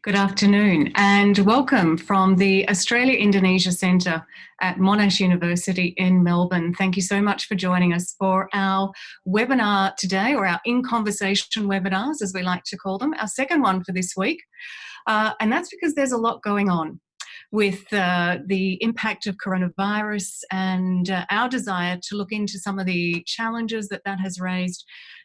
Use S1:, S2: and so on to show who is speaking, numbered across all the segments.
S1: Good afternoon and welcome from the Australia-Indonesia Centre at Monash University in Melbourne. Thank you so much for joining us for our webinar today, or our In Conversation webinars as we like to call them, our second one for this week. And that's because there's a lot going on with the impact of coronavirus and our desire to look into some of the challenges that has raised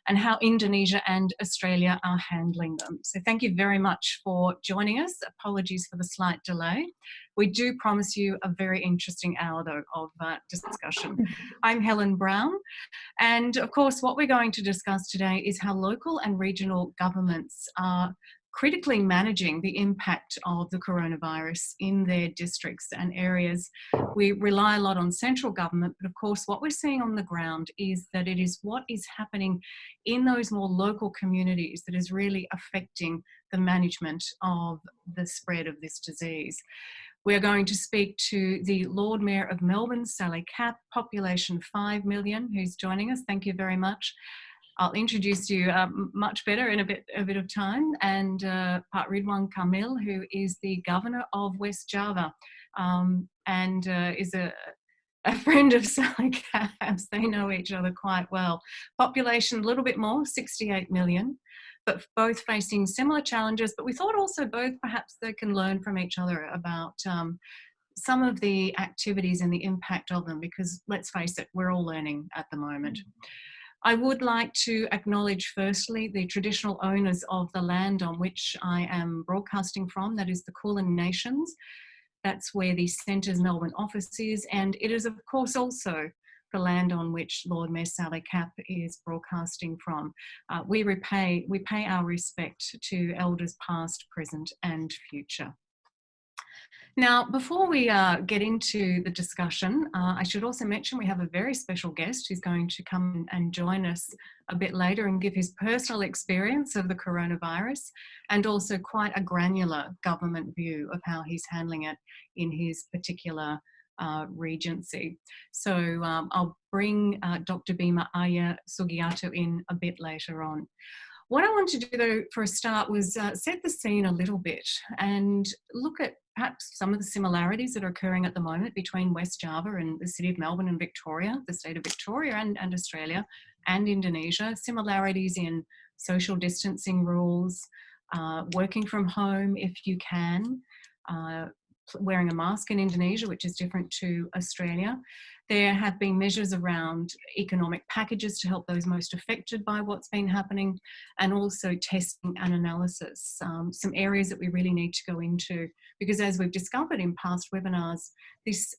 S1: and how Indonesia and Australia are handling them. So thank you very much for joining us. Apologies for the slight delay. We do promise you a very interesting hour though of discussion. I'm Helen Brown, and of course what we're going to discuss today is how local and regional governments are critically managing the impact of the coronavirus in their districts and areas. We rely a lot on central government, but of course what we're seeing on the ground is that it is what is happening in those more local communities that is really affecting the management of the spread of this disease. We're going to speak to the Lord Mayor of Melbourne, Sally Capp, population 5 million, who's joining us. Thank you very much. I'll introduce you much better in a bit of time, and Ridwan Kamil, who is the Governor of West Java and is a friend of Sally Capp's. They know each other quite well. Population a little bit more, 68 million, but both facing similar challenges. But we thought also both perhaps they can learn from each other about some of the activities and the impact of them, because let's face it, we're all learning at the moment. I would like to acknowledge firstly the traditional owners of the land on which I am broadcasting from, that is the Kulin Nations. That's where the Centre's Melbourne office is, and it is of course also the land on which Lord Mayor Sally Capp is broadcasting from. We pay our respect to elders past, present and future. Now, before we get into the discussion, I should also mention we have a very special guest who's going to come and join us a bit later and give his personal experience of the coronavirus, and also quite a granular government view of how he's handling it in his particular regency. So I'll bring Dr. Bima Arya Sugiyato in a bit later on. What I wanted to do though for a start was set the scene a little bit and look at perhaps some of the similarities that are occurring at the moment between West Java and the city of Melbourne and Victoria, the state of Victoria and Australia and Indonesia. Similarities in social distancing rules, working from home if you can, wearing a mask in Indonesia, which is different to Australia. There have been measures around economic packages to help those most affected by what's been happening, and also testing and analysis, some areas that we really need to go into, because as we've discovered in past webinars, this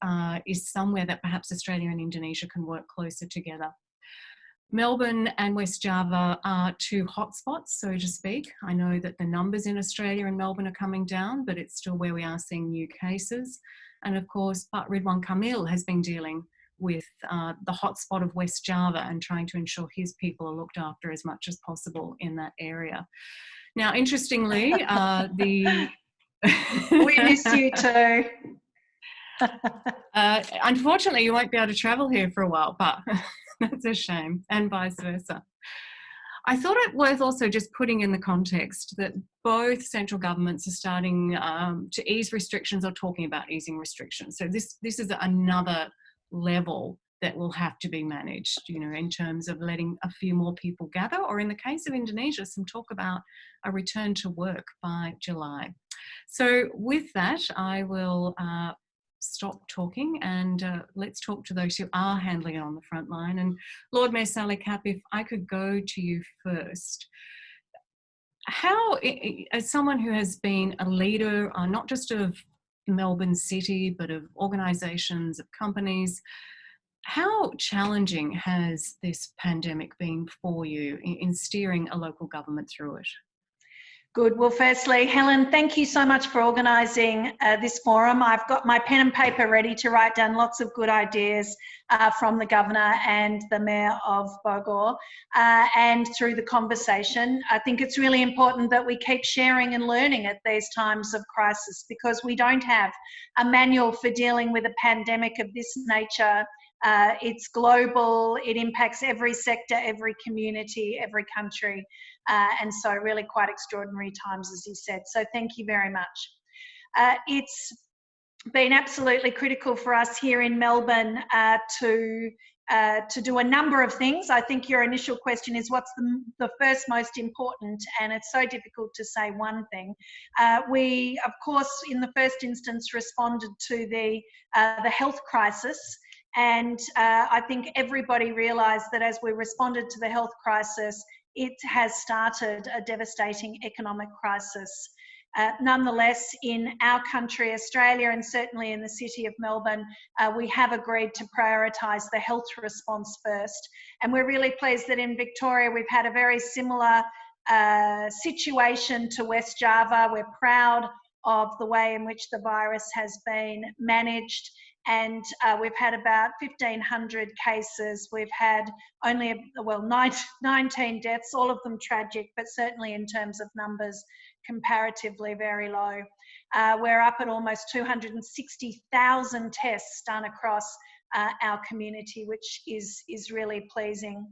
S1: is somewhere that perhaps Australia and Indonesia can work closer together. Melbourne and West Java are two hotspots, so to speak. I know that the numbers in Australia and Melbourne are coming down, but it's still where we are seeing new cases. And of course, Ridwan Kamil has been dealing with the hotspot of West Java and trying to ensure his people are looked after as much as possible in that area. Now, interestingly, we
S2: miss you too.
S1: Unfortunately, you won't be able to travel here for a while, but that's a shame, and vice versa. I thought it worth also just putting in the context that both central governments are starting to ease restrictions or talking about easing restrictions. So this is another level that will have to be managed, you know, in terms of letting a few more people gather, or in the case of Indonesia, some talk about a return to work by July. So with that, I will stop talking and let's talk to those who are handling it on the front line. And Lord Mayor Sally Capp, if I could go to you first, how, as someone who has been a leader, not just of Melbourne City, but of organisations, of companies, how challenging has this pandemic been for you in steering a local government through it?
S2: Good. Well, firstly, Helen, thank you so much for organising this forum. I've got my pen and paper ready to write down lots of good ideas from the Governor and the Mayor of Bogor, and through the conversation. I think it's really important that we keep sharing and learning at these times of crisis, because we don't have a manual for dealing with a pandemic of this nature It's global, it impacts every sector, every community, every country, and so really quite extraordinary times, as you said. So thank you very much. It's been absolutely critical for us here in Melbourne to do a number of things. I think your initial question is what's the first most important, and it's so difficult to say one thing. We, of course, in the first instance responded to the health crisis, and I think everybody realised that as we responded to the health crisis, it has started a devastating economic crisis. Nonetheless, in our country, Australia, and certainly in the city of Melbourne, we have agreed to prioritise the health response first. And we're really pleased that in Victoria, we've had a very similar situation to West Java. We're proud of the way in which the virus has been managed. And we've had about 1,500 cases. We've had only, 19 deaths, all of them tragic, but certainly in terms of numbers, comparatively very low. We're up at almost 260,000 tests done across our community, which is really pleasing.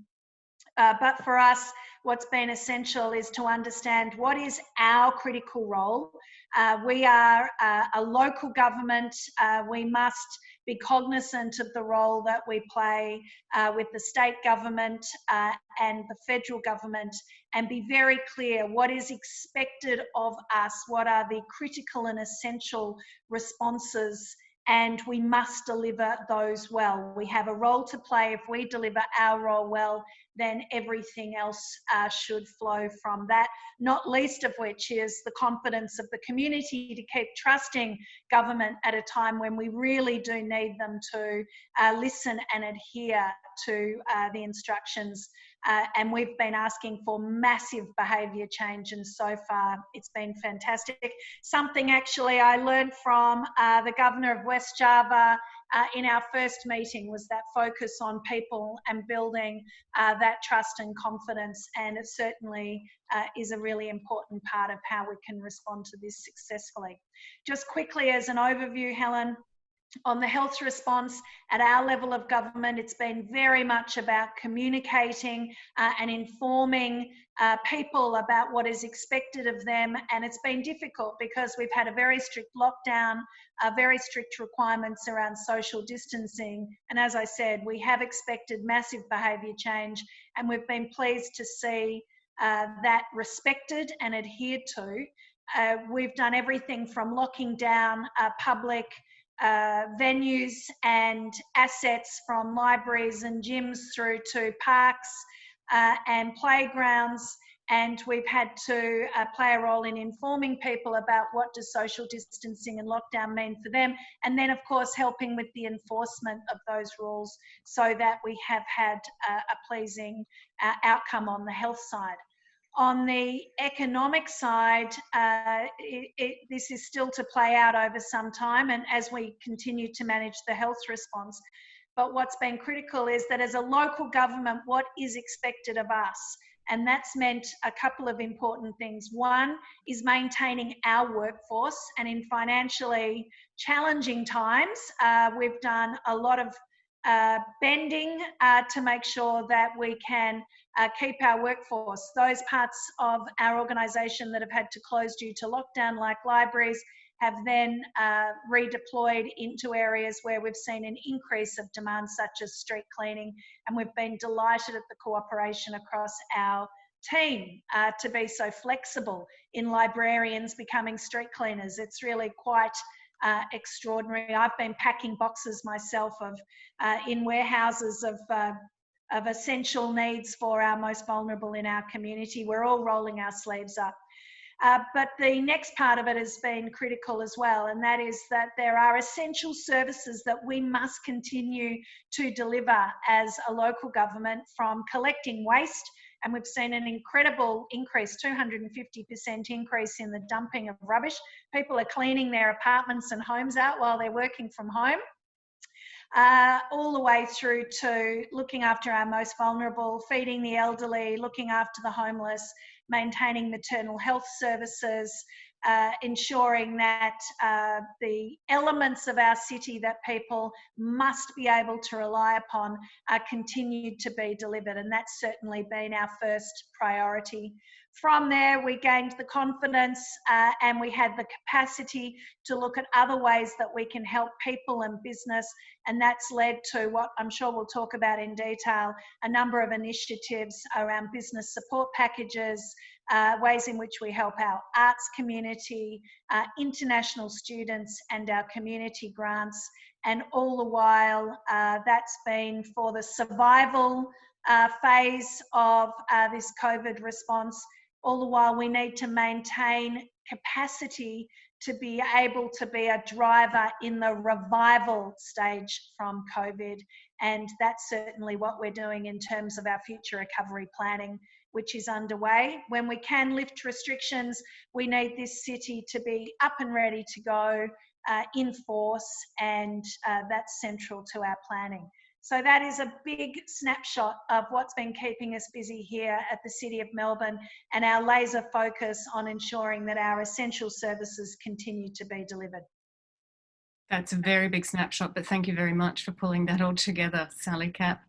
S2: But for us, what's been essential is to understand what is our critical role. We are a local government. We must be cognizant of the role that we play with the state government and the federal government, and be very clear what is expected of us, what are the critical and essential responses, and we must deliver those well. We have a role to play. If we deliver our role well, then everything else should flow from that, not least of which is the confidence of the community to keep trusting government at a time when we really do need them to listen and adhere to the instructions. And we've been asking for massive behaviour change, and so far it's been fantastic. Something actually I learned from the Governor of West Java in our first meeting was that focus on people and building that trust and confidence, and it certainly is a really important part of how we can respond to this successfully. Just quickly as an overview, Helen, on the health response at our level of government, it's been very much about communicating and informing people about what is expected of them. And it's been difficult because we've had a very strict lockdown, very strict requirements around social distancing. And as I said, we have expected massive behaviour change, and we've been pleased to see that respected and adhered to. We've done everything from locking down public venues and assets, from libraries and gyms through to parks and playgrounds, and we've had to play a role in informing people about what does social distancing and lockdown mean for them, and then of course helping with the enforcement of those rules so that we have had a pleasing outcome on the health side. On the economic side, this is still to play out over some time, and as we continue to manage the health response. But what's been critical is that as a local government, what is expected of us? And that's meant a couple of important things. One is maintaining our workforce, and in financially challenging times, we've done a lot of bending to make sure that we can keep our workforce. Those parts of our organisation that have had to close due to lockdown, like libraries, have then redeployed into areas where we've seen an increase of demand, such as street cleaning, and we've been delighted at the cooperation across our team to be so flexible in librarians becoming street cleaners. It's really quite extraordinary. I've been packing boxes myself of in warehouses of essential needs for our most vulnerable in our community. We're all rolling our sleeves up. But the next part of it has been critical as well, and that is that there are essential services that we must continue to deliver as a local government, from collecting waste, and we've seen an incredible increase, 250% increase in the dumping of rubbish. People are cleaning their apartments and homes out while they're working from home. All the way through to looking after our most vulnerable, feeding the elderly, looking after the homeless, maintaining maternal health services, ensuring that the elements of our city that people must be able to rely upon are continued to be delivered, and that's certainly been our first priority. From there, we gained the confidence and we had the capacity to look at other ways that we can help people and business, and that's led to what I'm sure we'll talk about in detail, a number of initiatives around business support packages, ways in which we help our arts community, international students and our community grants, and all the while that's been for the survival phase of this COVID response. All the while we need to maintain capacity to be able to be a driver in the revival stage from COVID, and that's certainly what we're doing in terms of our future recovery planning, which is underway. When we can lift restrictions, we need this city to be up and ready to go in force, and that's central to our planning. So that is a big snapshot of what's been keeping us busy here at the City of Melbourne, and our laser focus on ensuring that our essential services continue to be delivered.
S1: That's a very big snapshot, but thank you very much for pulling that all together, Sally Capp.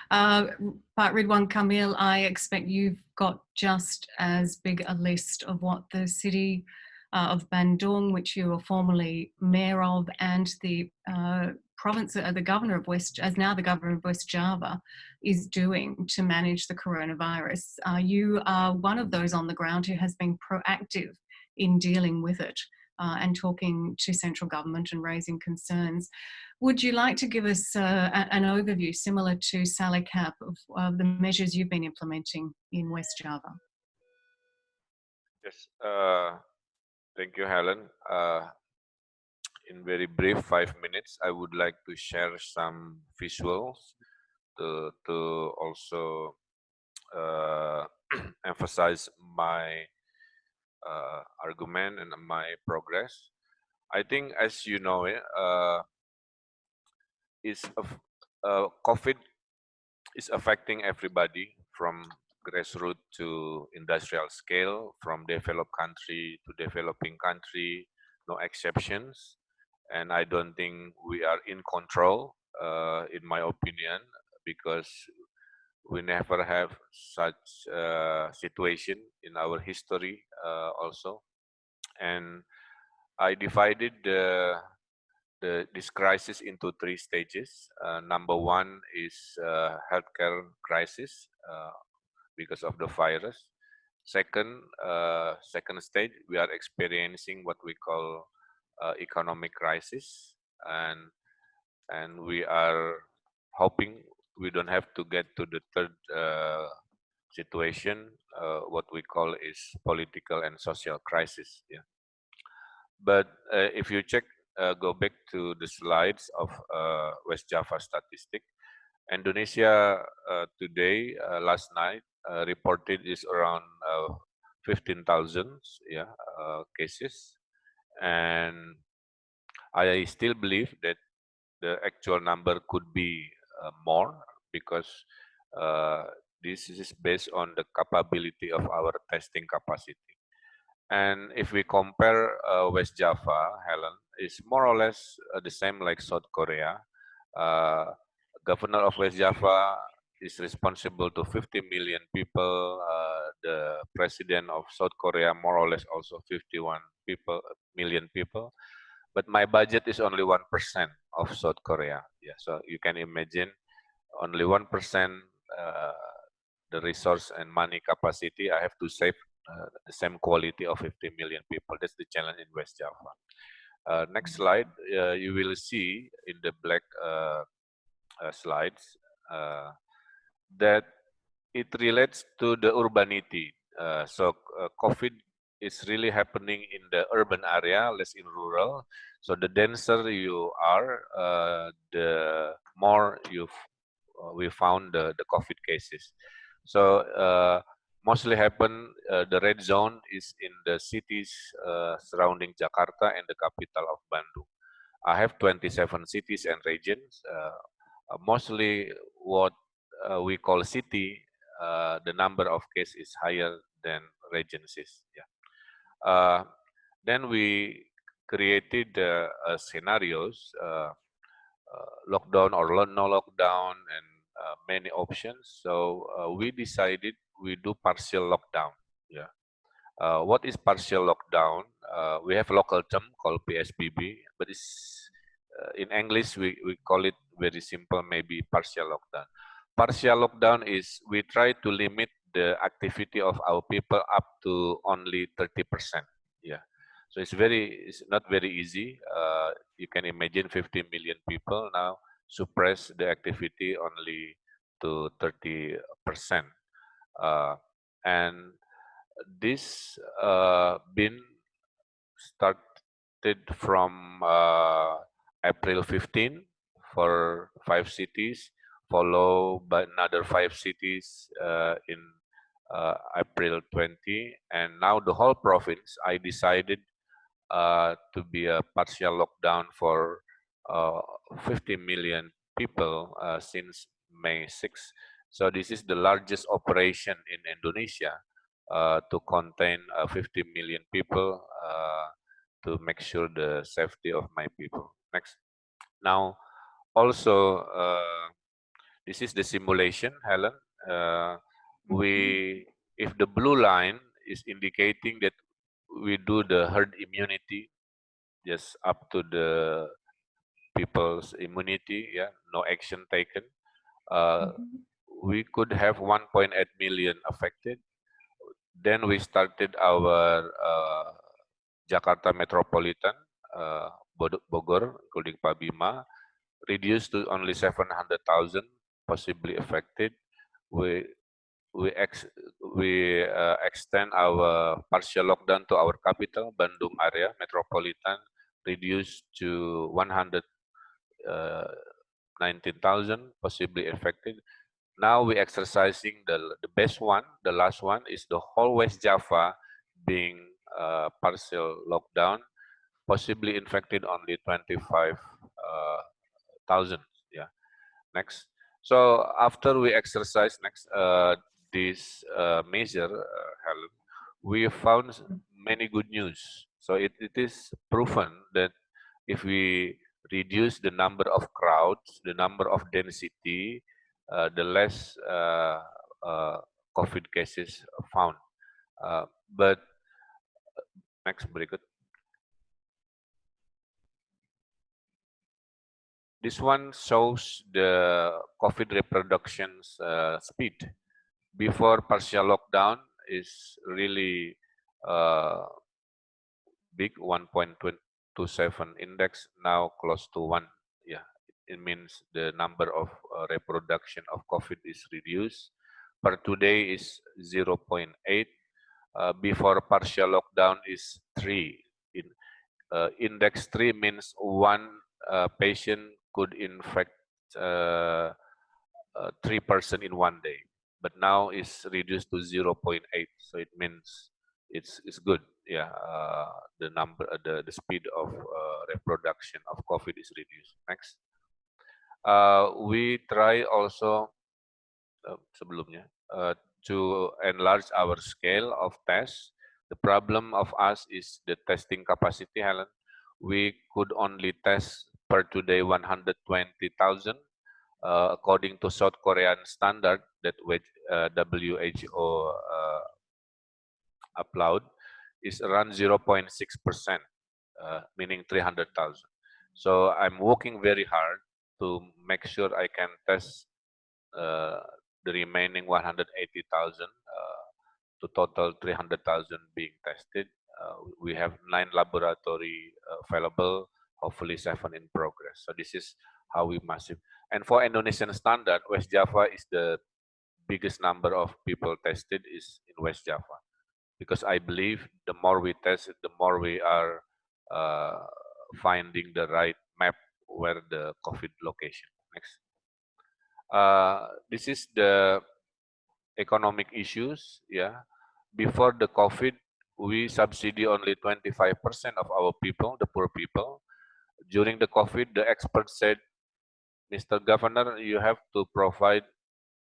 S1: But Ridwan, Kamil, I expect you've got just as big a list of what the city of Bandung, which you were formerly mayor of, and the province, the governor of now the governor of West Java, is doing to manage the coronavirus. You are one of those on the ground who has been proactive in dealing with it and talking to central government and raising concerns. Would you like to give us an overview, similar to Sally Capp, of the measures you've been implementing in West Java?
S3: Yes, thank you, Helen. In very brief 5 minutes, I would like to share some visuals to also emphasize my argument and my progress. I think, as you know, COVID is affecting everybody from grassroots to industrial scale, from developed country to developing country, no exceptions. And I don't think we are in control, in my opinion, because we never have such situation in our history also. And I divided this crisis into 3 stages. Number 1 is healthcare crisis because of the virus. Second stage, we are experiencing what we call economic crisis, and we are hoping we don't have to get to the third situation, what we call is political and social crisis. Yeah. But if you check, go back to the slides of West Java statistic, Indonesia today, last night, reported is around 15,000 cases, and I still believe that the actual number could be more, because this is based on the capability of our testing capacity. And if we compare West Java, Helen, is more or less the same like South Korea. Governor of West Java is responsible to 50 million people. The president of South Korea, more or less, also 51 million people. But my budget is only 1% of South Korea. Yeah, so you can imagine only 1% the resource and money capacity. I have to save the same quality of 50 million people. That's the challenge in West Java. Next slide, you will see in the black slides that it relates to the urbanity. So COVID is really happening in the urban area, less in rural. So the denser you are, the more we found the COVID cases. So mostly happen, the red zone is in the cities surrounding Jakarta and the capital of Bandung. I have 27 cities and regions. Mostly what we call city, the number of cases is higher than regencies. Yeah. Then we created scenarios, lockdown or no lockdown, and many options. So we decided we do partial lockdown. Yeah. What is partial lockdown? We have a local term called PSBB, but it's in English we call it very simple, maybe partial lockdown. Partial lockdown is we try to limit the activity of our people up to only 30%. Yeah, so it's not very easy. You can imagine 50 million people now suppress the activity only to 30%, and this been started from April 15 for 5 cities, followed by another 5 cities in April 20, and now the whole province. I decided to be a partial lockdown for uh, 50 million people since May 6. So this is the largest operation in Indonesia to contain 50 million people to make sure the safety of my people. Next. Now, also, this is the simulation, Helen. If the blue line is indicating that we do the herd immunity, just up to the people's immunity, yeah, no action taken. We could have 1.8 million affected. Then we started our Jakarta Metropolitan, Bogor, including Bima, reduced to only 700,000 possibly affected. We extend our partial lockdown to our capital, Bandung area, metropolitan, reduced to 119,000 possibly affected. Now we exercising the best one, the last one is the whole West Java being partial lockdown, possibly infected only 25,000. Yeah. Next. So after we exercise this measure, Helen, we found many good news. So it is proven that if we reduce the number of crowds, the number of density, the less COVID cases found. But next berikut. This one shows the COVID reproduction speed. Before partial lockdown is really big, 1.27 index, now close to 1. Yeah, it means the number of reproduction of COVID is reduced. Per today is 0.8. Before partial lockdown is 3. Index 3 means one patient could infect 3 person in one day, but now it's reduced to 0.8. So it means it's good. Yeah, the number, the speed of reproduction of COVID is reduced. Next, we try also sebelumnya to enlarge our scale of tests. The problem of us is the testing capacity, Helen. We could only test per today 120,000. According to South Korean standard that WHO upload, is around 0.6%, meaning 300,000. So I'm working very hard to make sure I can test the remaining 180,000 to total 300,000 being tested. We have 9 laboratory available, hopefully 7 in progress. So this is how we massive. And for Indonesian standard, West Java is the biggest number of people tested is in West Java. Because I believe the more we test it, the more we are finding the right map where the COVID location. Next. This is the economic issues. Yeah, before the COVID, we subsidy only 25% of our people, the poor people. During the COVID, the experts said, Mr. Governor, you have to provide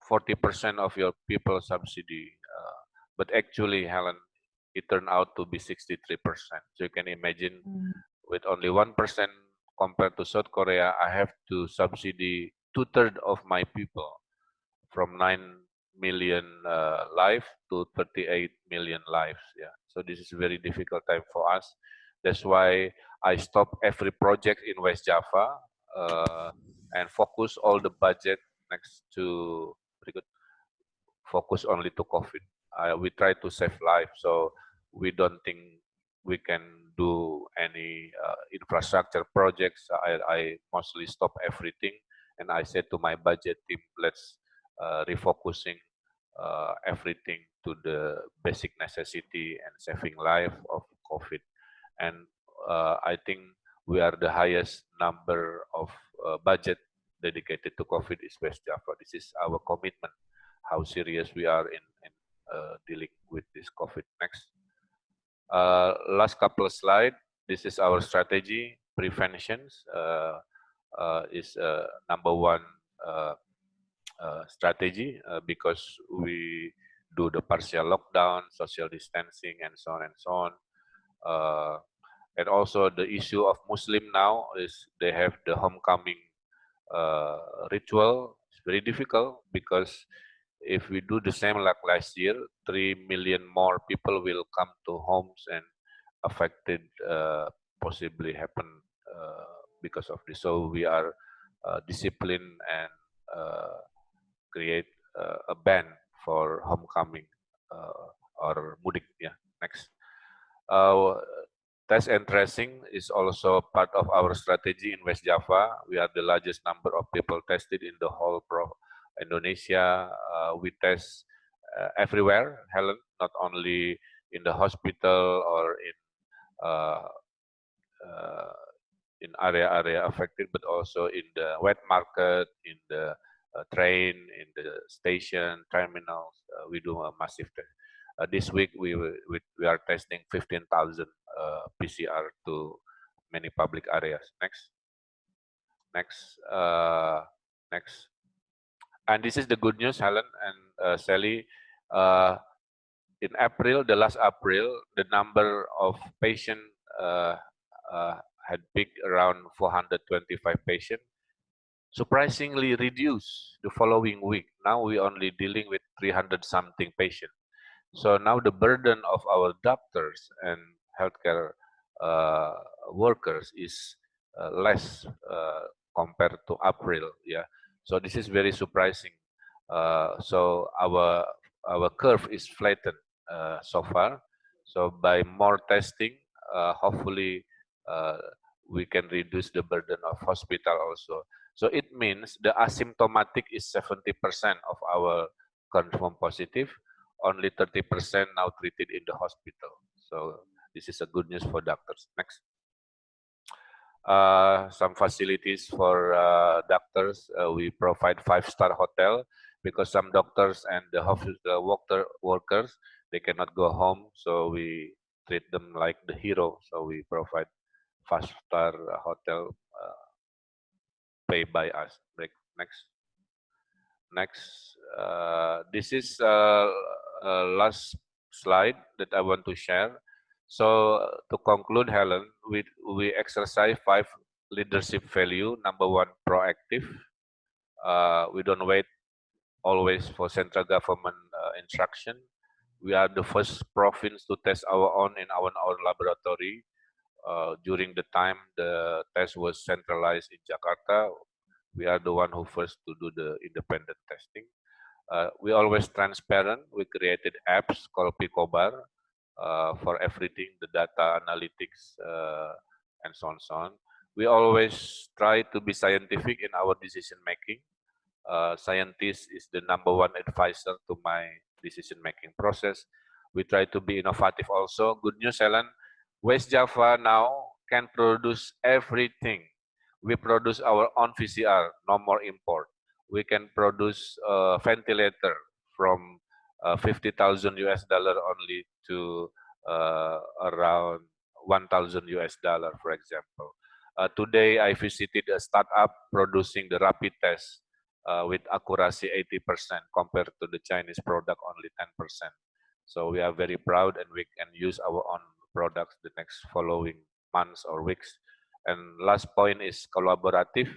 S3: 40% of your people subsidy. But actually, Helen, it turned out to be 63%. So you can imagine with only 1% compared to South Korea, I have to subsidy 2/3 of my people from 9 million lives to 38 million lives. Yeah, so this is a very difficult time for us. That's why I stop every project in West Java and focus all the budget next to focus only to COVID. We try to save life, so we don't think we can do any infrastructure projects. I mostly stop everything, and I said to my budget team, let's refocusing everything to the basic necessity and saving life of COVID. And I think we are the highest number of budget dedicated to COVID is West Java. This is our commitment, how serious we are in dealing with this COVID. Next. Last couple of slides. This is our strategy. Preventions is number one strategy because we do the partial lockdown, social distancing, and so on and so on. And also the issue of Muslim now is they have the homecoming ritual. It's very difficult because if we do the same like last year, 3 million more people will come to homes and affected possibly happen because of this. So we are disciplined and create a ban for homecoming or mudik. Yeah, next. Test and tracing is also part of our strategy in West Java. We are the largest number of people tested in the whole Indonesia. We test everywhere, Helen, not only in the hospital or in area affected, but also in the wet market, in the train, in the station, terminals. We do a massive test. This week we are testing 15,000 PCR to many public areas. Next. Next. And this is the good news, Helen and Sally. In April, the last April, the number of patients had peaked around 425 patients. Surprisingly reduced the following week. Now we only dealing with 300 something patients. So now the burden of our doctors and healthcare workers is less compared to April. Yeah. So this is very surprising. So our curve is flattened so far. So by more testing, hopefully we can reduce the burden of hospital also. So it means the asymptomatic is 70% of our confirmed positive. Only 30% now treated in the hospital. So this is a good news for doctors. Next. Some facilities for doctors. We provide 5-star hotel because some doctors and the hospital workers, they cannot go home. So we treat them like the hero. So we provide 5-star hotel paid by us. Next. This is last slide that I want to share. So to conclude, Helen, we exercise 5 leadership value. Number 1, proactive. We don't wait always for central government instruction. We are the first province to test our own in our own laboratory. During the time the test was centralized in Jakarta, we are the one who first to do the independent testing. We always transparent. We created apps called Picobar for everything, the data analytics and so on. We always try to be scientific in our decision making. Scientist is the number 1 advisor to my decision making process. We try to be innovative also. Good news, Helen. West Java now can produce everything. We produce our own VCR, no more import. We can produce a ventilator from $50,000 only to around $1,000, for example. Today, I visited a startup producing the rapid test with accuracy 80% compared to the Chinese product only 10%. So we are very proud, and we can use our own products the next following months or weeks. And last point is collaborative.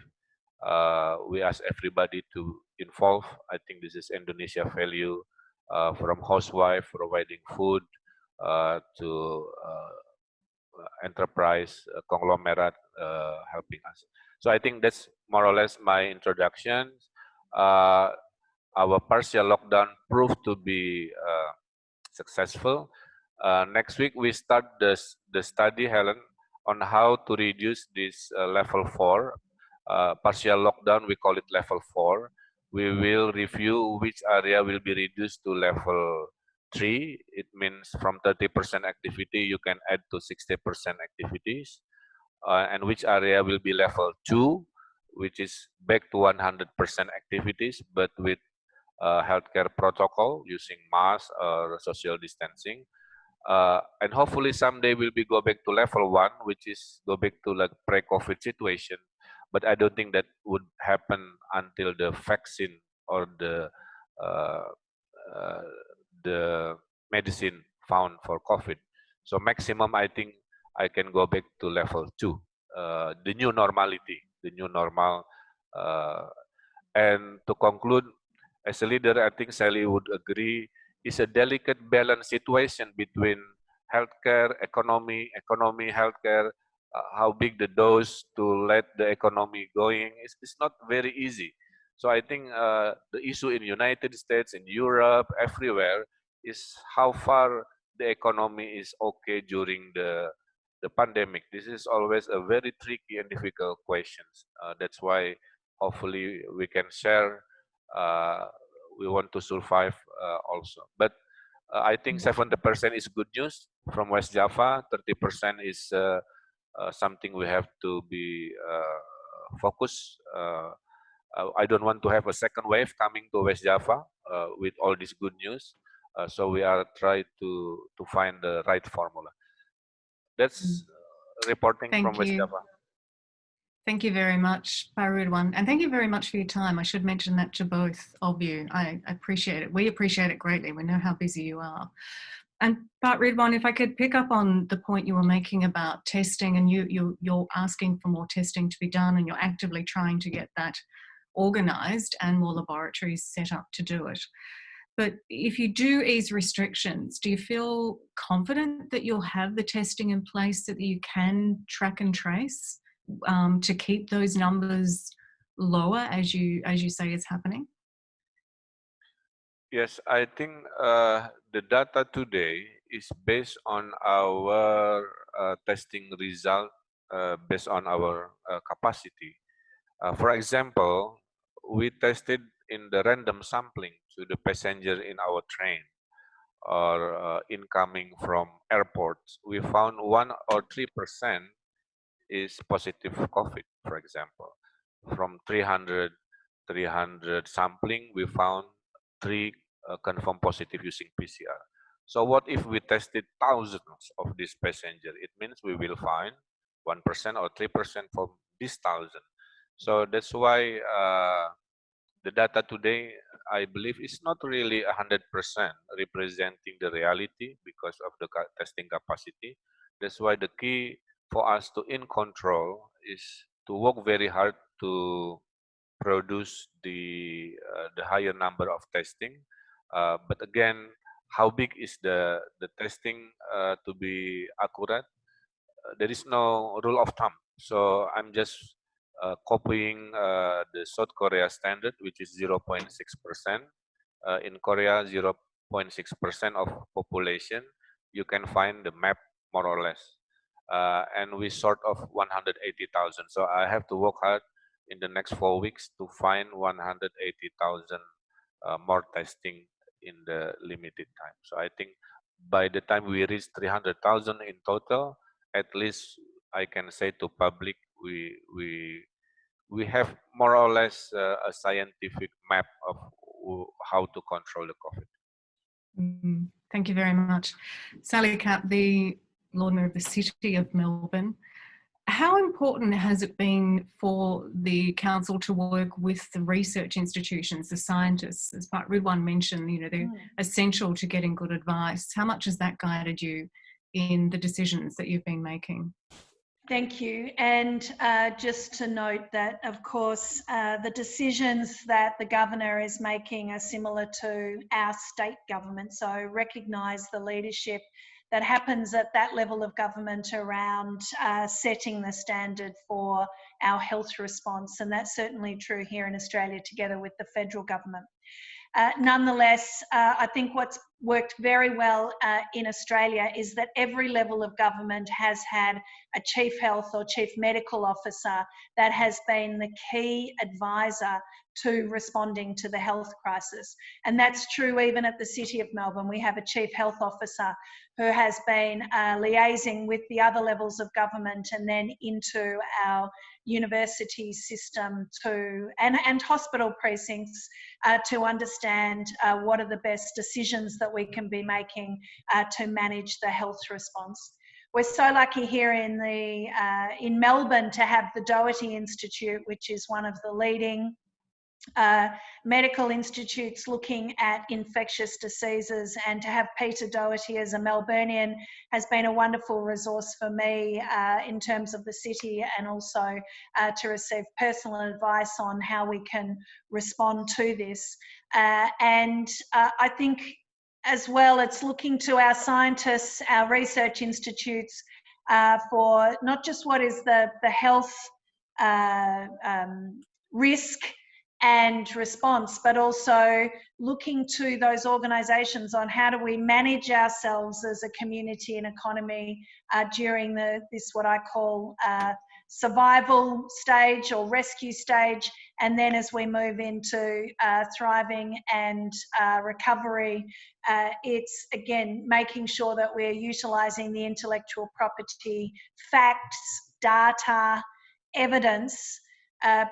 S3: We ask everybody to involve. I think this is Indonesia value, from housewife providing food to enterprise conglomerate helping us. So I think that's more or less my introduction. Our partial lockdown proved to be successful. Next week we start the study, Helen, on how to reduce this level 4 partial lockdown. We call it level 4. We will review which area will be reduced to level 3. It means from 30% activity you can add to 60% activities, and which area will be level 2, which is back to 100% activities, but with healthcare protocol using mask or social distancing. And hopefully someday we'll be go back to level 1, which is go back to like pre-COVID situation. But I don't think that would happen until the vaccine or the medicine found for COVID. So maximum, I think I can go back to level 2, the new normality, the new normal. And to conclude, as a leader, I think Sally would agree, is a delicate balance situation between healthcare, economy, healthcare, how big the dose to let the economy going. It's not very easy. So I think the issue in United States, in Europe, everywhere, is how far the economy is okay during the pandemic. This is always a very tricky and difficult question. That's why hopefully we can share. We want to survive also. But I think 70% is good news from West Java. 30% is something we have to be focused. I don't want to have a second wave coming to West Java with all this good news. So we are trying to find the right formula. That's reporting from West Java.
S1: Thank you very much, Ridwan, and thank you very much for your time. I should mention that to both of you. I appreciate it. We appreciate it greatly. We know how busy you are. And Ridwan, if I could pick up on the point you were making about testing, and you're asking for more testing to be done, and you're actively trying to get that organised and more laboratories set up to do it. But if you do ease restrictions, do you feel confident that you'll have the testing in place so that you can track and trace to keep those numbers lower, as you say is happening?
S3: Yes, I think the data today is based on our testing result, based on our capacity. For example, we tested in the random sampling to the passenger in our train or incoming from airports. We found 1 or 3% is positive COVID, for example. From 300 sampling, we found 3 confirmed positive using PCR. So what if we tested thousands of these passengers? It means we will find 1% or 3% from this 1,000. So that's why the data today, I believe, is not really 100% representing the reality because of the testing capacity. That's why the key for us to in control is to work very hard to produce the higher number of testing. But again, how big is the testing to be accurate? There is no rule of thumb. So I'm just copying the South Korea standard, which is 0.6%. In Korea, 0.6% of population, you can find the map more or less. And we sort of 180,000. So I have to work hard in the next 4 weeks to find 180,000 more testing in the limited time. So I think by the time we reach 300,000 in total, at least I can say to public, we have more or less a scientific map of how to control the COVID.
S1: Thank you very much. Sally Capp, the Lord Mayor of the City of Melbourne. How important has it been for the council to work with the research institutions, the scientists? As Ridwan mentioned, you know, they're essential to getting good advice. How much has that guided you in the decisions that you've been making?
S2: Thank you. And just to note that, of course, the decisions that the governor is making are similar to our state government. So recognise the leadership that happens at that level of government around setting the standard for our health response. And that's certainly true here in Australia together with the federal government. Nonetheless, I think what's worked very well in Australia is that every level of government has had a chief health or chief medical officer that has been the key advisor to responding to the health crisis. And that's true even at the City of Melbourne. We have a chief health officer who has been liaising with the other levels of government and then into our university system and hospital precincts to understand what are the best decisions that we can be making to manage the health response. We're so lucky here in Melbourne to have the Doherty Institute, which is one of the leading medical institutes looking at infectious diseases, and to have Peter Doherty as a Melburnian has been a wonderful resource for me in terms of the city, and also to receive personal advice on how we can respond to this. And I think as well, it's looking to our scientists, our research institutes for not just what is the health risk and response, but also looking to those organisations on how do we manage ourselves as a community and economy during this what I call survival stage or rescue stage, and then as we move into thriving and recovery, it's again making sure that we're utilising the intellectual property, facts, data, evidence,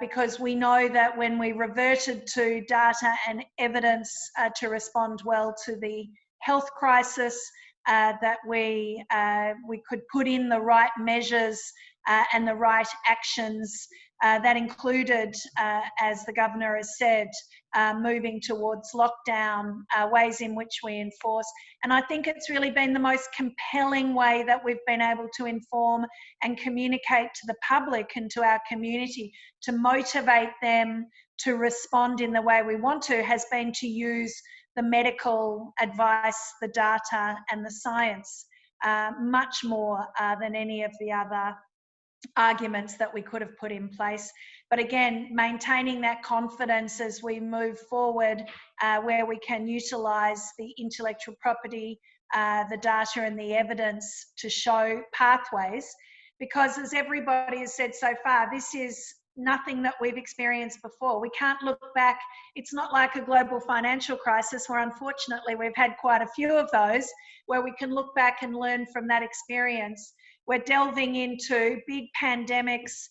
S2: because we know that when we reverted to data and evidence to respond well to the health crisis, that we could put in the right measures and the right actions that included, as the Governor has said, moving towards lockdown, ways in which we enforce. And I think it's really been the most compelling way that we've been able to inform and communicate to the public and to our community to motivate them to respond in the way we want to, has been to use the medical advice, the data and the science much more than any of the other arguments that we could have put in place. But again, maintaining that confidence as we move forward, where we can utilise the intellectual property, the data and the evidence to show pathways, because as everybody has said so far, this is nothing that we've experienced before. We can't look back. It's not like a global financial crisis where unfortunately we've had quite a few of those, where we can look back and learn from that experience. We're delving into big pandemics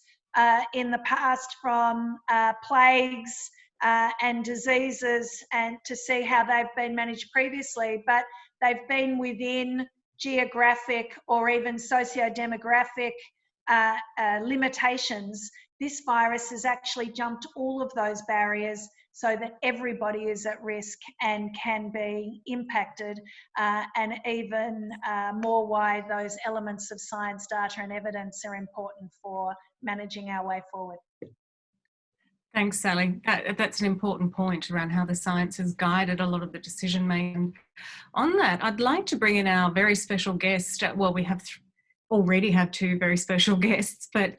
S2: in the past, from plagues and diseases, and to see how they've been managed previously, but they've been within geographic or even socio-demographic limitations. This virus has actually jumped all of those barriers so that everybody is at risk and can be impacted, and even more why those elements of science, data and evidence are important for managing our way forward.
S1: Thanks, Sally. That's an important point around how the science has guided a lot of the decision making. On that, I'd like to bring in our very special guest. Well, we already have two very special guests, but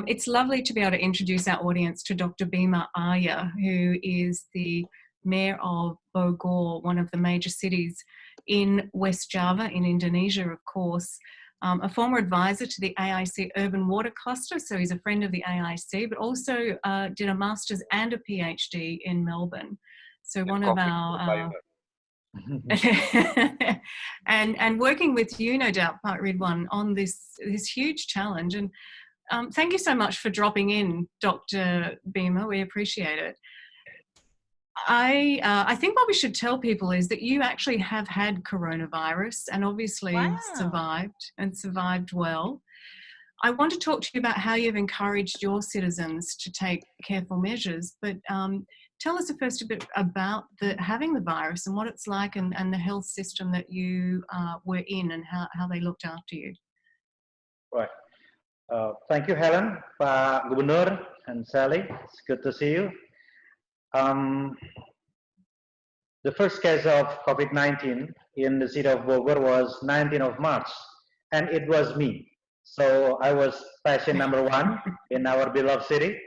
S1: it's lovely to be able to introduce our audience to Dr. Bima Arya, who is the Mayor of Bogor, one of the major cities in West Java in Indonesia, of course. A former advisor to the AIC Urban Water Cluster, so he's a friend of the AIC, but also did a master's and a PhD in Melbourne. So one of our... and working with you, no doubt, Ridwan, on this huge challenge. And thank you so much for dropping in, Dr. Bima. We appreciate it. I think what we should tell people is that you actually have had coronavirus and obviously survived well. I want to talk to you about how you've encouraged your citizens to take careful measures, but tell us first a bit about having the virus and what it's like, and the health system that you were in, and how they looked after you.
S4: Right. Thank you, Helen, Pak Gubernur, and Sally. It's good to see you. The first case of COVID-19 in the city of Bogor was 19th of March, and it was me. So I was patient number 1 in our beloved city,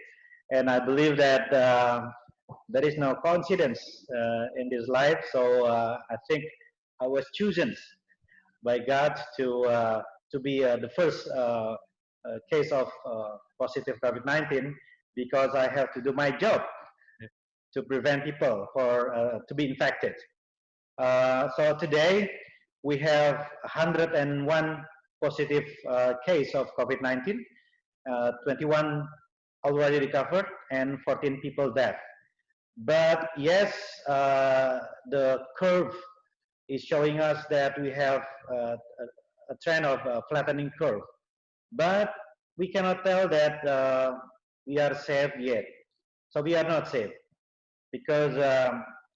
S4: and I believe that there is no coincidence in this life. So I think I was chosen by God to be the first case of positive COVID-19, because I have to do my job to prevent people to be infected. So today we have 101 positive case of COVID-19, 21 already recovered, and 14 people dead. But yes, the curve is showing us that we have a trend of flattening curve. But we cannot tell that we are safe yet. So we are not safe, because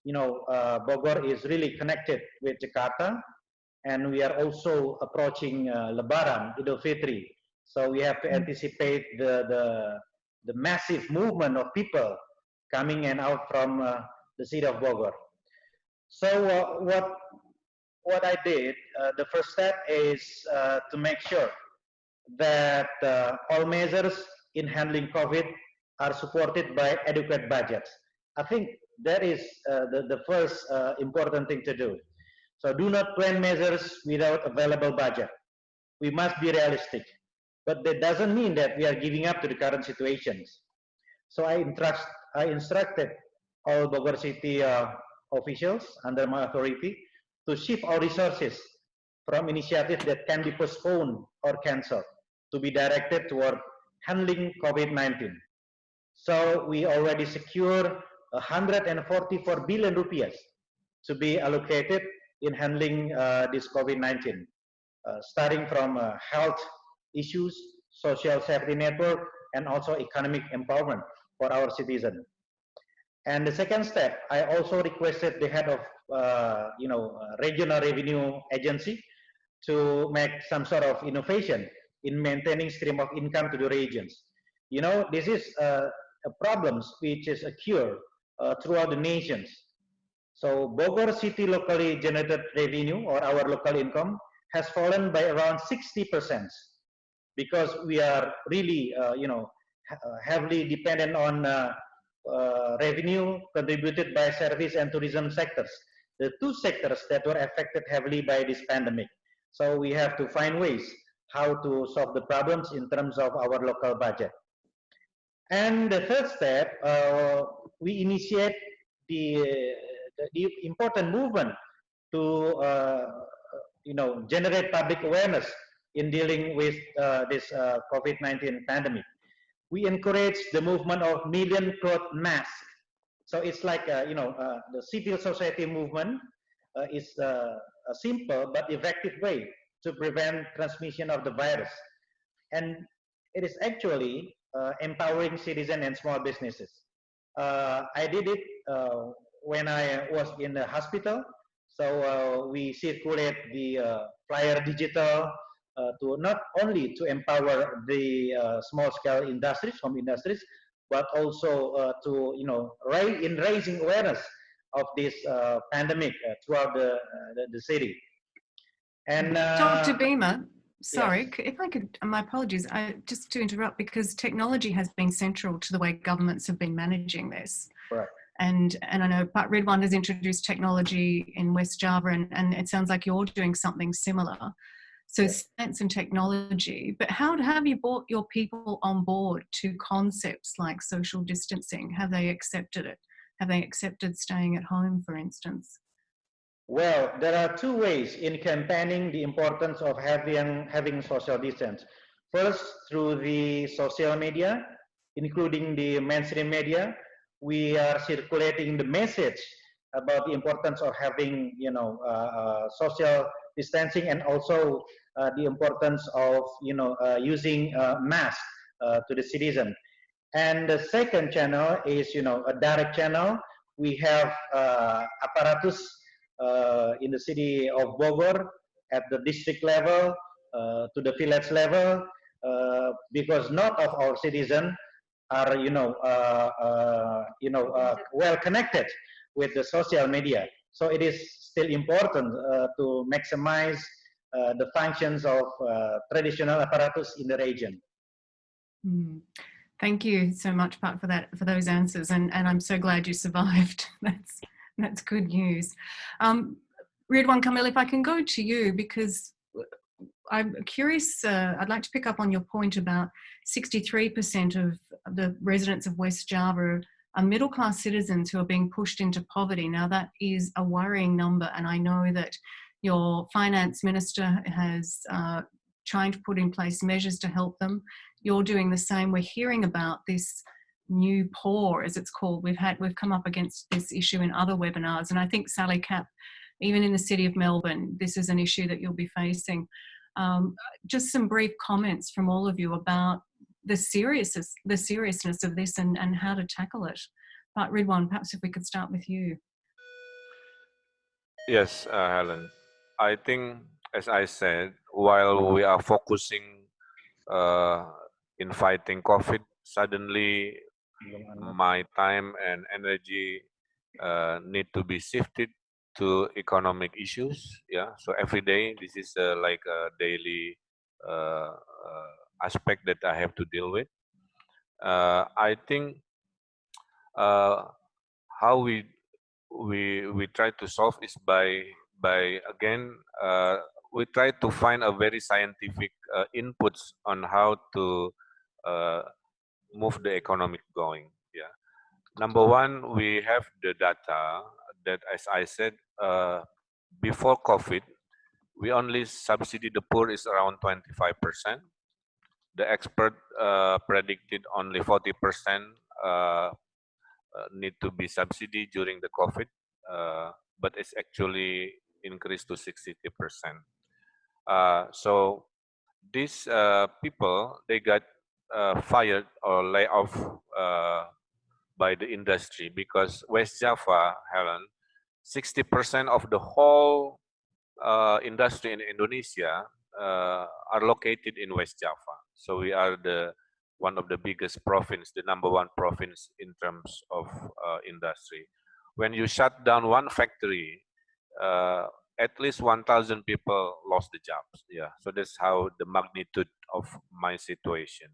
S4: Bogor is really connected with Jakarta, and we are also approaching Lebaran, Idul Fitri. So we have to anticipate the massive movement of people coming and out from the city of Bogor. So what I did, the first step is to make sure that all measures in handling COVID are supported by adequate budgets. I think that is the first important thing to do. So do not plan measures without available budget. We must be realistic, but that doesn't mean that we are giving up to the current situations. So I instructed all Bogor City officials under my authority to shift our resources from initiatives that can be postponed or cancelled to be directed toward handling COVID-19. So we already secured 144 billion rupiah to be allocated in handling this COVID-19, starting from health issues, social safety network, and also economic empowerment for our citizens. And the second step, I also requested the head of regional revenue agency to make some sort of innovation in maintaining stream of income to the regions. This is a problem which is occur throughout the nations. So Bogor City locally generated revenue, or our local income, has fallen by around 60%, because we are really heavily dependent on revenue contributed by service and tourism sectors, the two sectors that were affected heavily by this pandemic. So we have to find ways how to solve the problems in terms of our local budget. And the third step, we initiate the important movement to generate public awareness in dealing with this COVID-19 pandemic. We encourage the movement of million cloth masks. So it's like the civil society movement is a simple but effective way to prevent transmission of the virus, and it is actually empowering citizens and small businesses. I did it when I was in the hospital. So we circulate the flyer digital to not only to empower the small-scale industries, home industries, but also to raising awareness of this pandemic throughout the city. And
S1: Dr. Bima, sorry,
S4: yes.
S1: if I could, my apologies, just to interrupt, because technology has been central to the way governments have been managing this.
S4: Right.
S1: And I know Ridwan has introduced technology in West Java, and it sounds like you're doing something similar. So science and technology, but how have you brought your people on board to concepts like social distancing? Have they accepted it? Have they accepted staying at home, for instance?
S4: Well, there are two ways in campaigning the importance of having social distance. First, through the social media, including the mainstream media, we are circulating the message about the importance of having, social distancing, and also the importance of using masks to the citizen. And the second channel is a direct channel. We have apparatus in the city of Bogor at the district level to the village level, because not of our citizens are well connected with the social media. So it is still important to maximize the functions of traditional apparatus in the region.
S1: Thank you so much, Pat, for those answers, and I'm so glad you survived. That's good news. Ridwan, Kamil, if I can go to you, because I'm curious, I'd like to pick up on your point about 63% of the residents of West Java are middle-class citizens who are being pushed into poverty. Now, that is a worrying number, and I know that your finance minister has trying to put in place measures to help them. You're doing the same. We're hearing about this new poor, as it's called. We've come up against this issue in other webinars, and I think Sally Capp, even in the city of Melbourne, this is an issue that you'll be facing. Just some brief comments from all of you about the seriousness of this and how to tackle it. But Ridwan, perhaps if we could start with you.
S3: Yes, Helen. I think, as I said, while we are focusing in fighting COVID, suddenly my time and energy need to be shifted to economic issues. Yeah, so every day this is like a daily aspect that I have to deal with. I think how we try to solve is by again we try to find a very scientific inputs on how to move the economic going. Yeah, number one, we have the data that, as I said, before COVID, we only subsidy the poor is around 25%. The expert predicted only 40% need to be subsidy during the COVID, but it's actually increased to 60%. So these people, they got fired or laid off by the industry, because West Java, Helen, 60% of the whole industry in Indonesia are located in West Java. So we are one of the biggest province, the #1 province in terms of industry. When you shut down one factory, at least 1,000 people lost the jobs. Yeah, so that's how the magnitude of my situation.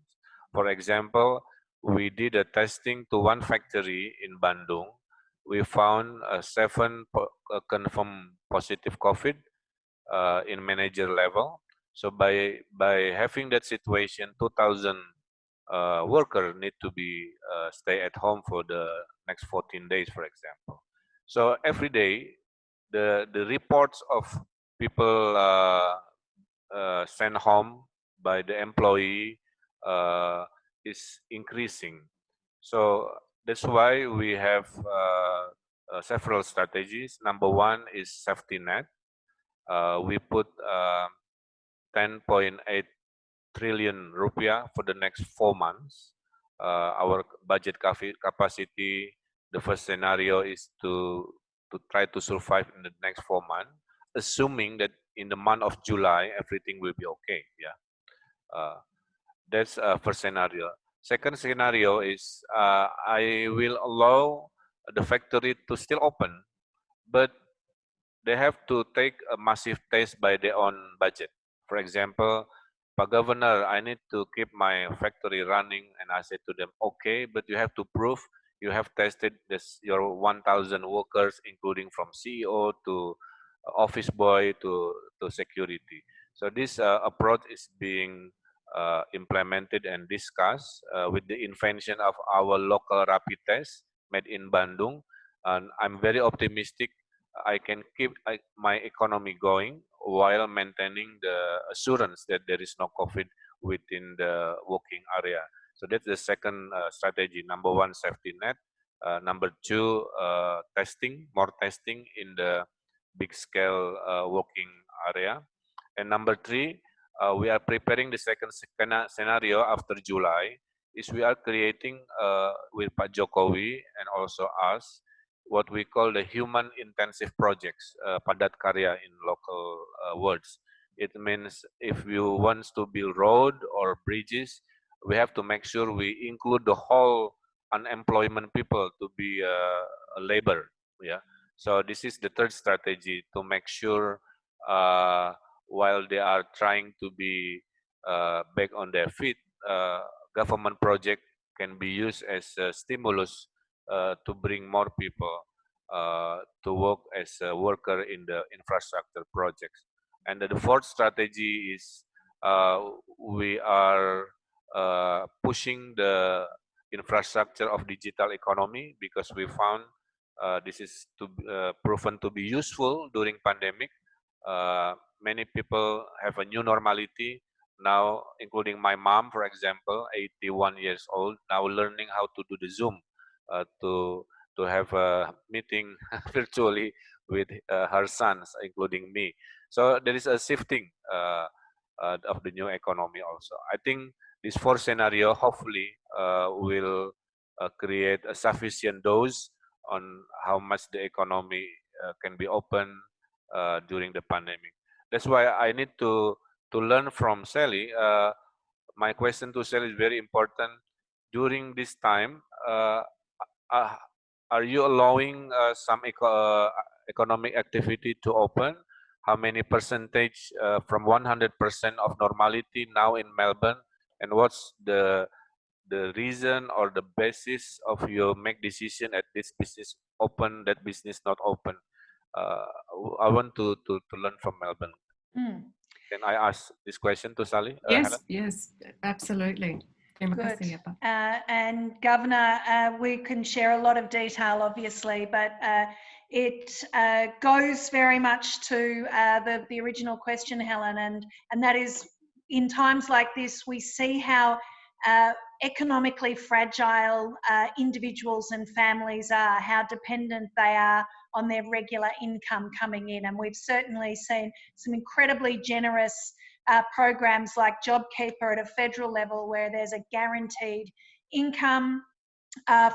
S3: For example, we did a testing to one factory in Bandung. We found 7 confirmed positive COVID in manager level. So by having that situation, 2,000 workers need to be stay at home for the next 14 days, for example. So every day, the reports of people sent home by the employee is increasing. So that's why we have several strategies. Number one is safety net. We put 10.8 trillion rupiah for the next 4 months. Our budget capacity, the first scenario is to try to survive in the next 4 months, assuming that in the month of July, everything will be okay. Yeah, that's first scenario. Second scenario is I will allow the factory to still open, but they have to take a massive test by their own budget. For example, Pak Governor, I need to keep my factory running, and I said to them, okay, but you have to prove you have tested your 1,000 workers, including from CEO to office boy to security. So this approach is being implemented and discussed with the invention of our local rapid test made in Bandung. And I'm very optimistic I can keep my economy going while maintaining the assurance that there is no COVID within the working area. So that's the second strategy. Number one, safety net. Number two, testing, more testing in the big scale working Arya. And number three, we are preparing the second scenario after July, is we are creating with Pak Jokowi and also us, what we call the human intensive projects, padat karya in local words. It means if you want to build road or bridges, we have to make sure we include the whole unemployment people to be a labor. Yeah. So this is the third strategy to make sure while they are trying to be back on their feet, government project can be used as a stimulus to bring more people to work as a worker in the infrastructure projects. And the fourth strategy is we are pushing the infrastructure of digital economy, because we found this is proven to be useful during pandemic. Many people have a new normality now, including my mom, for example, 81 years old, now learning how to do the Zoom to have a meeting virtually with her sons, including me. So there is a shifting of the new economy also. I think this fourth scenario hopefully will create a sufficient dose on how much the economy can be open during the pandemic. That's why I need to learn from Sally. My question to Sally is very important. During this time, are you allowing some economic activity to open? How many percentage from 100% of normality now in Melbourne? And what's the reason or the basis of your make decision at this business open, that business not open? I want to learn from Melbourne. Can I ask this question to Sally?
S1: Yes,
S3: Helen?
S1: yes, absolutely. Terima
S2: Good.
S1: kasih, ya, Pak.
S2: And Governor, we can share a lot of detail, obviously, but it goes very much to the original question, Helen, and that is, in times like this, we see how economically fragile individuals and families are, how dependent they are on their regular income coming in. And we've certainly seen some incredibly generous programs like JobKeeper at a federal level, where there's a guaranteed income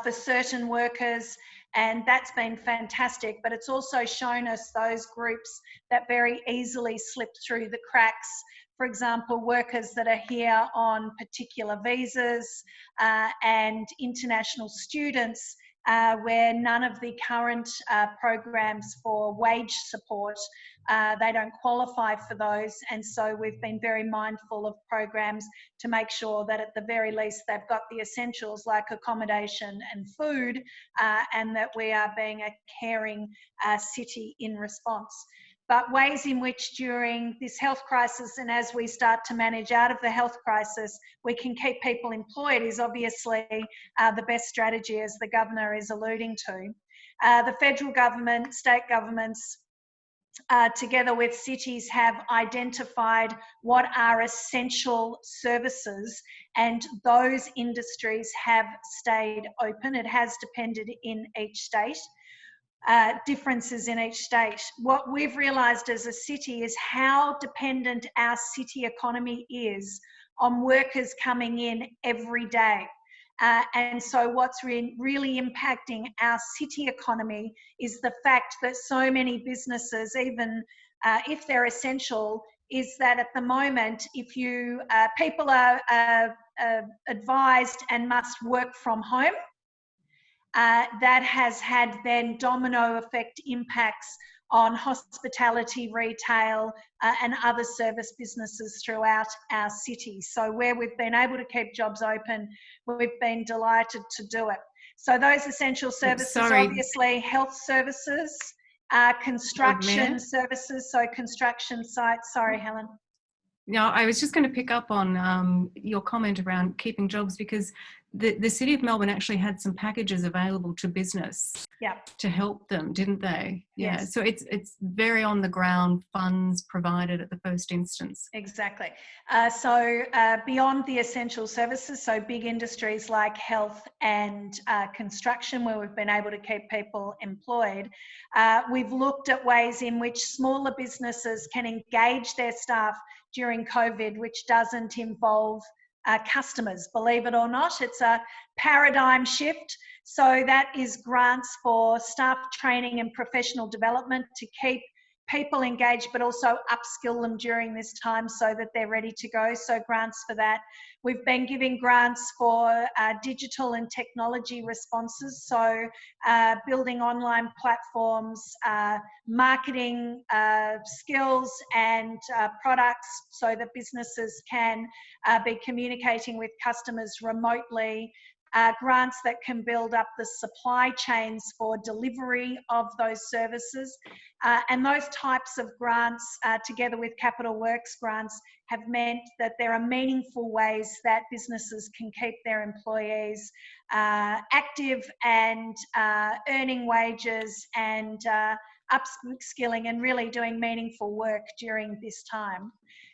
S2: for certain workers, and that's been fantastic. But it's also shown us those groups that very easily slip through the cracks. For example, workers that are here on particular visas and international students, where none of the current programs for wage support, they don't qualify for those. And so we've been very mindful of programs to make sure that at the very least they've got the essentials like accommodation and food, and that we are being a caring city in response. But ways in which during this health crisis, and as we start to manage out of the health crisis, we can keep people employed is obviously the best strategy, as the Governor is alluding to. The federal government, state governments, together with cities, have identified what are essential services, and those industries have stayed open. It has depended in each state. Differences in each state. What we've realised as a city is how dependent our city economy is on workers coming in every day. And so what's really impacting our city economy is the fact that so many businesses, even if they're essential, is that at the moment, if you people are advised and must work from home, that has had then domino effect impacts on hospitality, retail, and other service businesses throughout our city. So where we've been able to keep jobs open, we've been delighted to do it. So those essential services, obviously health services, construction services, so construction sites. Sorry, Helen.
S1: No, I was just going to pick up on your comment around keeping jobs, because the City of Melbourne actually had some packages available to business to help them, didn't they? Yeah.
S2: Yes.
S1: So it's very on the ground funds provided at the first instance.
S2: Exactly. So beyond the essential services, so big industries like health and construction, where we've been able to keep people employed, we've looked at ways in which smaller businesses can engage their staff during COVID, which doesn't involve customers. Believe it or not, it's a paradigm shift. So that is grants for staff training and professional development to keep people engaged, but also upskill them during this time so that they're ready to go. So grants for that. We've been giving grants for digital and technology responses. So building online platforms, marketing skills and products so that businesses can be communicating with customers remotely. Grants that can build up the supply chains for delivery of those services. And those types of grants, together with capital works grants, have meant that there are meaningful ways that businesses can keep their employees active and earning wages and upskilling and really doing meaningful work during this time.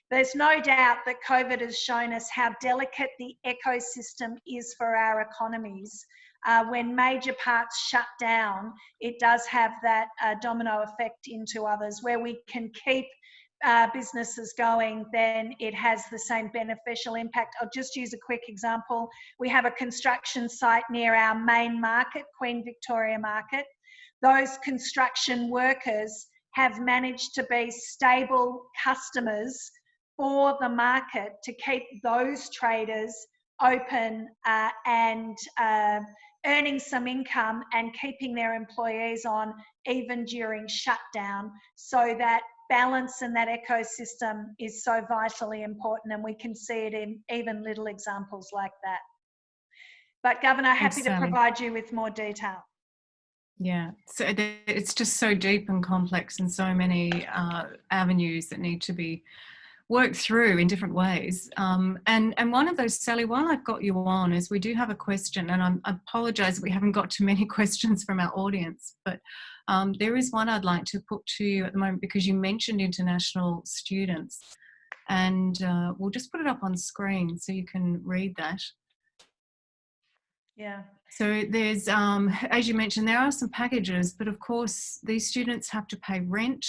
S2: There's no doubt that COVID has shown us how delicate the ecosystem is for our economies. When major parts shut down, it does have that domino effect into others. Where we can keep businesses going, then it has the same beneficial impact. I'll just use a quick example. We have a construction site near our main market, Queen Victoria Market. Those construction workers have managed to be stable customers for the market to keep those traders open and earning some income and keeping their employees on even during shutdown. So that balance and that ecosystem is so vitally important, and we can see it in even little examples like that. But Governor, happy to provide you with more detail.
S1: Yeah, so it's just so deep and complex and so many avenues that need to be worked through in different ways. And one of those, Sally, while I've got you on, is we do have a question, and I apologise we haven't got too many questions from our audience, but there is one I'd like to put to you at the moment, because you mentioned international students, and we'll just put it up on screen so you can read that.
S2: Yeah.
S1: So there's, as you mentioned, there are some packages, but of course these students have to pay rent.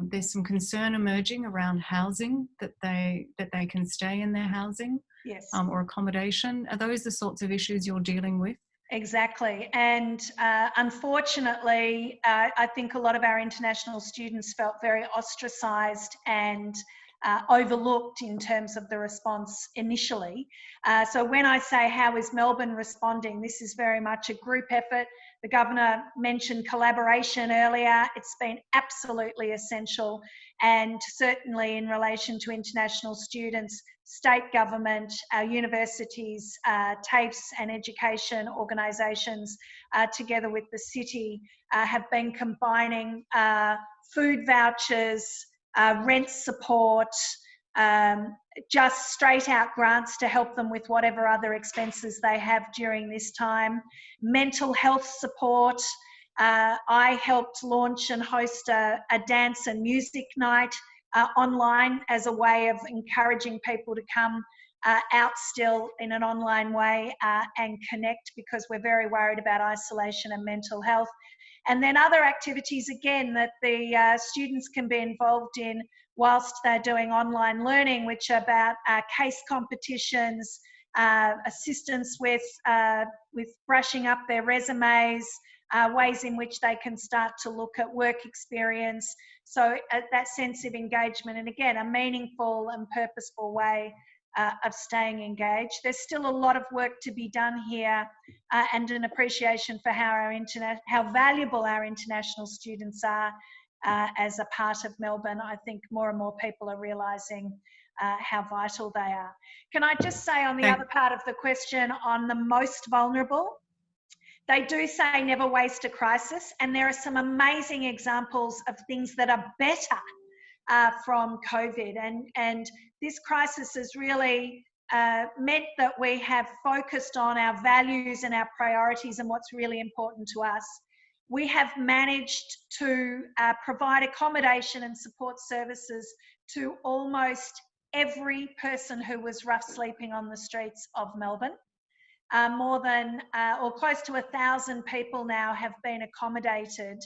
S1: There's some concern emerging around housing, that they can stay in their housing,
S2: yes,
S1: or accommodation. Are those the sorts of issues you're dealing with?
S2: Exactly. And unfortunately, I think a lot of our international students felt very ostracised and overlooked in terms of the response initially. So when I say how is Melbourne responding, this is very much a group effort. The Governor mentioned collaboration earlier. It's been absolutely essential, and certainly in relation to international students, state government, our universities, TAFEs and education organisations, together with the city, have been combining food vouchers, rent support, just straight out grants to help them with whatever other expenses they have during this time. Mental health support. I helped launch and host a dance and music night online as a way of encouraging people to come out still in an online way and connect, because we're very worried about isolation and mental health. And then other activities, again, that the students can be involved in whilst they're doing online learning, which are about case competitions, assistance with brushing up their resumes, ways in which they can start to look at work experience. So that sense of engagement, and again, a meaningful and purposeful way of staying engaged. There's still a lot of work to be done here, and an appreciation for how valuable our international students are as a part of Melbourne. I think more and more people are realising how vital they are. Can I just say on the other part of the question, on the most vulnerable, they do say never waste a crisis, and there are some amazing examples of things that are better from COVID, and this crisis has really meant that we have focused on our values and our priorities and what's really important to us. We have managed to provide accommodation and support services to almost every person who was rough sleeping on the streets of Melbourne. More than or close to 1,000 people now have been accommodated,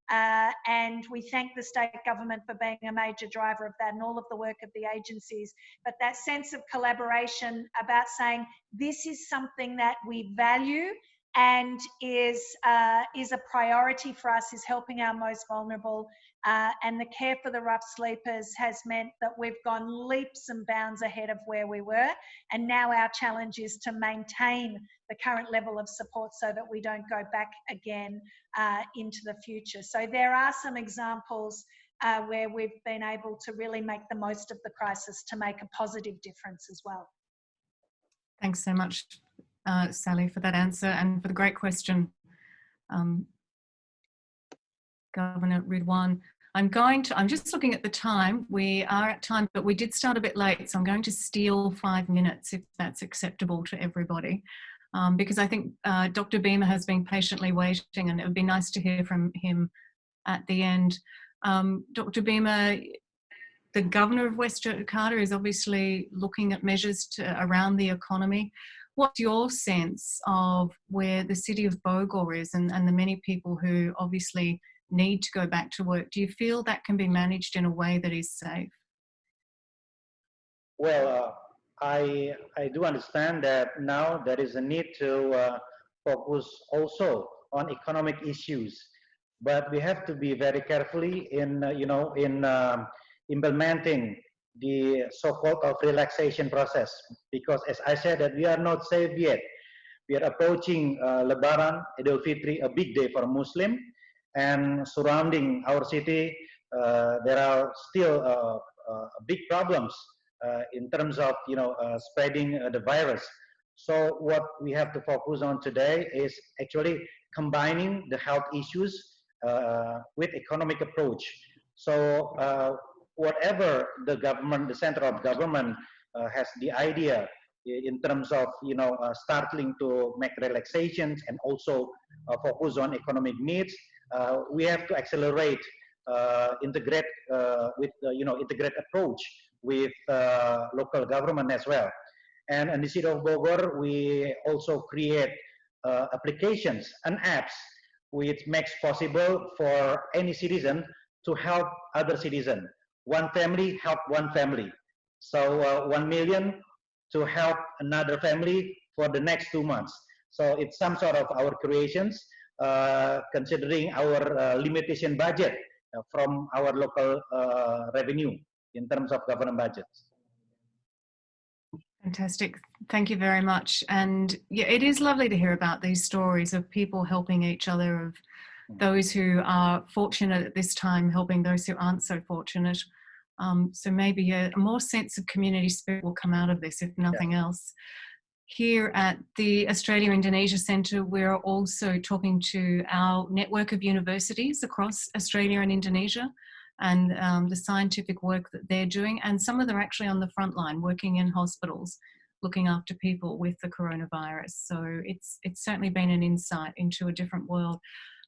S2: and we thank the state government for being a major driver of that and all of the work of the agencies. But that sense of collaboration about saying this is something that we value and is a priority for us, is helping our most vulnerable, and the care for the rough sleepers has meant that we've gone leaps and bounds ahead of where we were, and now our challenge is to maintain the current level of support so that we don't go back again into the future. So there are some examples where we've been able to really make the most of the crisis to make a positive difference as well.
S1: Thanks so much, Sally, for that answer and for the great question, Governor Ridwan. I'm just looking at the time. We are at time, but we did start a bit late, so I'm going to steal 5 minutes if that's acceptable to everybody, because I think Dr. Bima has been patiently waiting, and it would be nice to hear from him at the end. Dr. Bima, the Governor of West Jakarta is obviously looking at measures around the economy. What's your sense of where the city of Bogor is and the many people who obviously need to go back to work? Do you feel that can be managed in a way that is safe?
S4: Well, I do understand that now there is a need to focus also on economic issues, but we have to be very carefully in implementing the so-called relaxation process, because as I said that we are not safe yet. We are approaching Lebaran, Idul Fitri, a big day for Muslim, and surrounding our city there are still big problems in terms of spreading the virus. So what we have to focus on today is actually combining the health issues with economic approach. So whatever the government, the center of government has the idea in terms of starting to make relaxations and also focus on economic needs, we have to accelerate, integrate with integrate approach with local government as well. And in the city of Bogor, we also create applications and apps which makes possible for any citizen to help other citizen. One family help one family. So 1 million to help another family for the next 2 months. So it's some sort of our creations, considering our limitation budget from our local revenue in terms of government budgets.
S1: Fantastic. Thank you very much. And yeah, it is lovely to hear about these stories of people helping each other, of those who are fortunate at this time helping those who aren't so fortunate. So maybe a more sense of community spirit will come out of this, if nothing else. Here at the Australia-Indonesia Centre, we're also talking to our network of universities across Australia and Indonesia, and the scientific work that they're doing. And some of them are actually on the front line, working in hospitals, looking after people with the coronavirus. So it's certainly been an insight into a different world.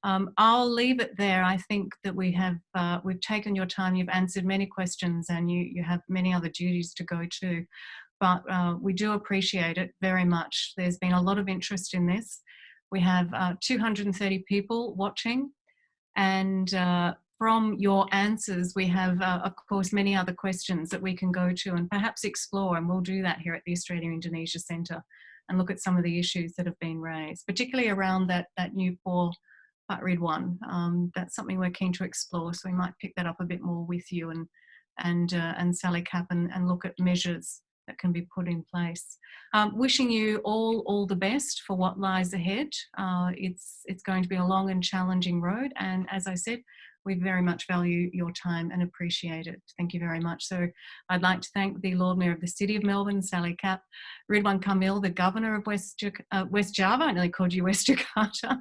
S1: I'll leave it there. I think that we've taken your time. You've answered many questions, and you have many other duties to go to. But we do appreciate it very much. There's been a lot of interest in this. We have 230 people watching, and from your answers, we have, of course, many other questions that we can go to and perhaps explore, and we'll do that here at the Australia-Indonesia Centre and look at some of the issues that have been raised, particularly around that new poor Ridwan. That's something we're keen to explore, so we might pick that up a bit more with you and Sally Capp and look at measures that can be put in place. Wishing you all the best for what lies ahead. It's going to be a long and challenging road, and as I said, we very much value your time and appreciate it. Thank you very much. So I'd like to thank the Lord Mayor of the City of Melbourne, Sally Capp, Ridwan Kamil, the Governor of West Java, I nearly called you West Jakarta,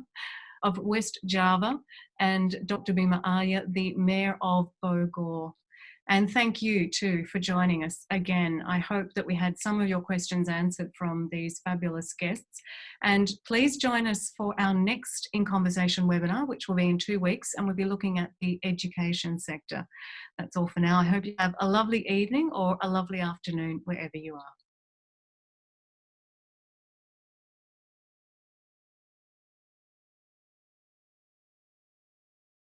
S1: of West Java, and Dr. Bima Arya, the Mayor of Bogor. And thank you too for joining us again. I hope that we had some of your questions answered from these fabulous guests. And please join us for our next In Conversation webinar, which will be in 2 weeks, and we'll be looking at the education sector. That's all for now. I hope you have a lovely evening or a lovely afternoon wherever you are.